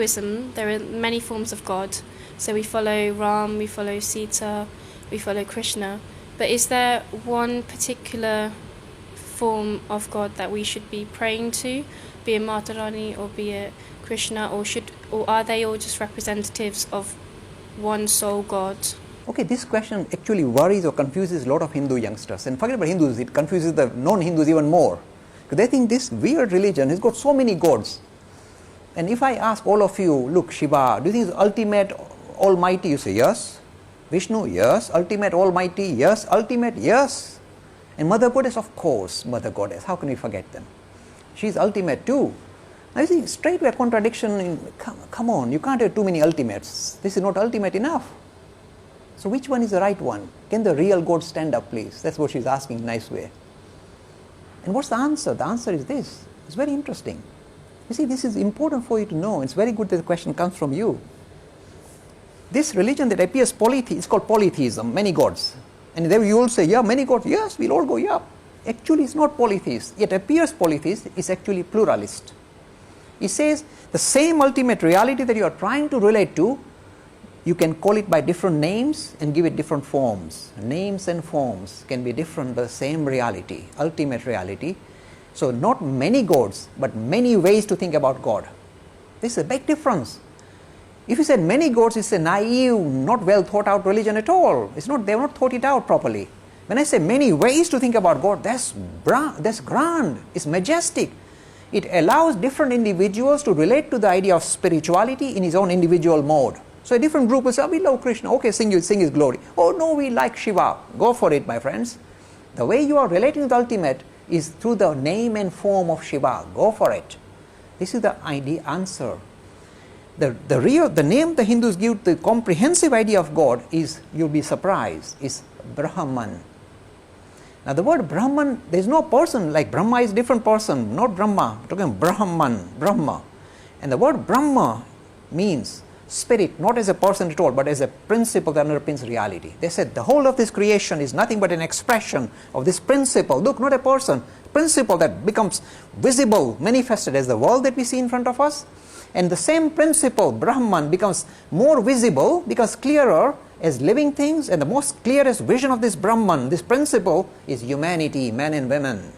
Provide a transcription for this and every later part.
Hinduism, there are many forms of God. So we follow Ram, we follow Sita, we follow Krishna. But is there one particular form of God that we should be praying to, be it Mata Rani or be it Krishna, or are they all just representatives of one sole God? Okay, this question actually worries or confuses a lot of Hindu youngsters. And forget about Hindus, it confuses the non-Hindus even more. Because they think this weird religion has got so many gods. And if I ask all of you, look, Shiva, do you think is ultimate almighty? You say yes. Vishnu, yes. Ultimate almighty, yes. Ultimate, yes. And Mother Goddess, of course, Mother Goddess. How can we forget them? She's ultimate too. Now you see, straightway contradiction, come on, you can't have too many ultimates. This is not ultimate enough. So which one is the right one? Can the real God stand up, please? That's what she's asking in a nice way. And what's the answer? The answer is this. It's very interesting. You see, this is important for you to know. It's very good that the question comes from you. This religion that appears it's called polytheism, many gods. And then you all say, yeah, many gods. Yes, we'll all go, yeah. Actually, it's not polytheist. It appears polytheist. It's actually pluralist. It says the same ultimate reality that you are trying to relate to, you can call it by different names and give it different forms. Names and forms can be different, but the same reality, ultimate reality. So not many gods, but many ways to think about God. This is a big difference. If you said many gods, it's a naive, not well thought out religion at all. They have not thought it out properly. When I say many ways to think about God, that's grand, it's majestic. It allows different individuals to relate to the idea of spirituality in his own individual mode. So a different group will say, oh, we love Krishna, okay, sing his glory. Oh no, we like Shiva. Go for it, my friends. The way you are relating to the ultimate is through the name and form of Shiva. Go for it. This is the answer. The name the Hindus give the comprehensive idea of God is, you'll be surprised, is Brahman. Now the word Brahman, there is no person, like Brahma is a different person, not Brahma. We're talking Brahman, Brahma. And the word Brahma means spirit, not as a person at all, but as a principle that underpins reality. They said the whole of this creation is nothing but an expression of this principle. Look, not a person, principle that becomes visible, manifested as the world that we see in front of us. And the same principle, Brahman, becomes more visible, becomes clearer as living things, and the most clearest vision of this Brahman, this principle, is humanity, men and women.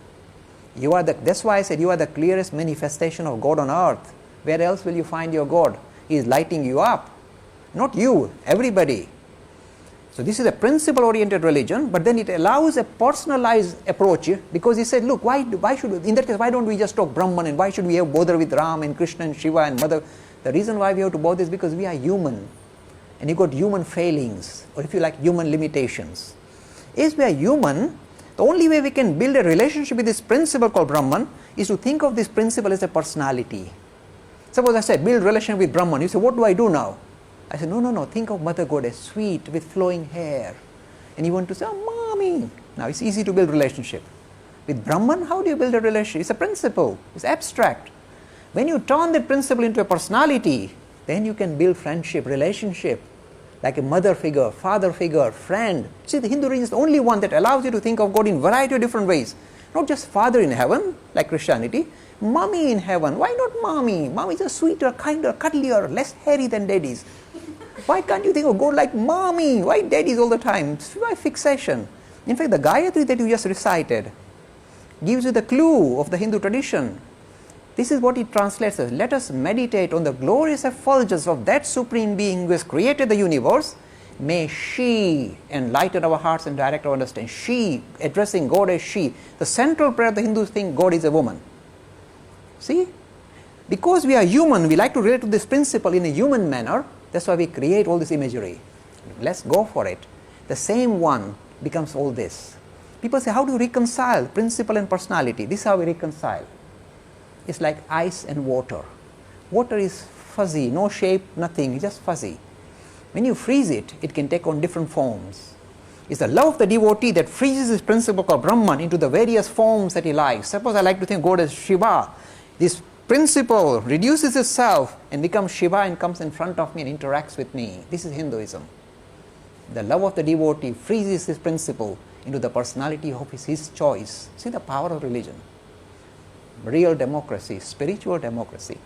That's why I said you are the clearest manifestation of God on earth. Where else will you find your God? He is lighting you up. Not you, everybody. So this is a principle-oriented religion, but then it allows a personalized approach, because he said, look, why don't we just talk Brahman, and why should we have bother with Ram and Krishna and Shiva and Mother? The reason why we have to bother is because we are human, and you've got human failings, or if you like, human limitations. If we are human, the only way we can build a relationship with this principle called Brahman is to think of this principle as a personality. Suppose I said, build relation with Brahman. You say, what do I do now? I said, no, think of Mother Goddess, sweet, with flowing hair. And you want to say, oh, mommy. Now, it's easy to build relationship. With Brahman, how do you build a relationship? It's a principle. It's abstract. When you turn that principle into a personality, then you can build friendship, relationship, like a mother figure, father figure, friend. See, the Hindu religion is the only one that allows you to think of God in a variety of different ways. Not just father in heaven, like Christianity. Mommy in heaven. Why not mommy? Mommy is a sweeter, kinder, cuddlier, less hairy than daddies. Why can't you think of God like mommy? Why daddies all the time? Why fixation? In fact, the Gayatri that you just recited gives you the clue of the Hindu tradition. This is what it translates as, let us meditate on the glorious effulgence of that Supreme Being who has created the universe. May she enlighten our hearts and direct our understanding. She, addressing God as she. The central prayer of the Hindus think God is a woman. See? Because we are human, we like to relate to this principle in a human manner. That's why we create all this imagery. Let's go for it. The same one becomes all this. People say, how do you reconcile principle and personality? This is how we reconcile. It's like ice and water. Water is fuzzy, no shape, nothing, it's just fuzzy. When you freeze it, it can take on different forms. It's the love of the devotee that freezes this principle called Brahman into the various forms that he likes. Suppose I like to think God as Shiva. This principle reduces itself and becomes Shiva and comes in front of me and interacts with me. This is Hinduism. The love of the devotee freezes this principle into the personality of his choice. See the power of religion. Real democracy, spiritual democracy.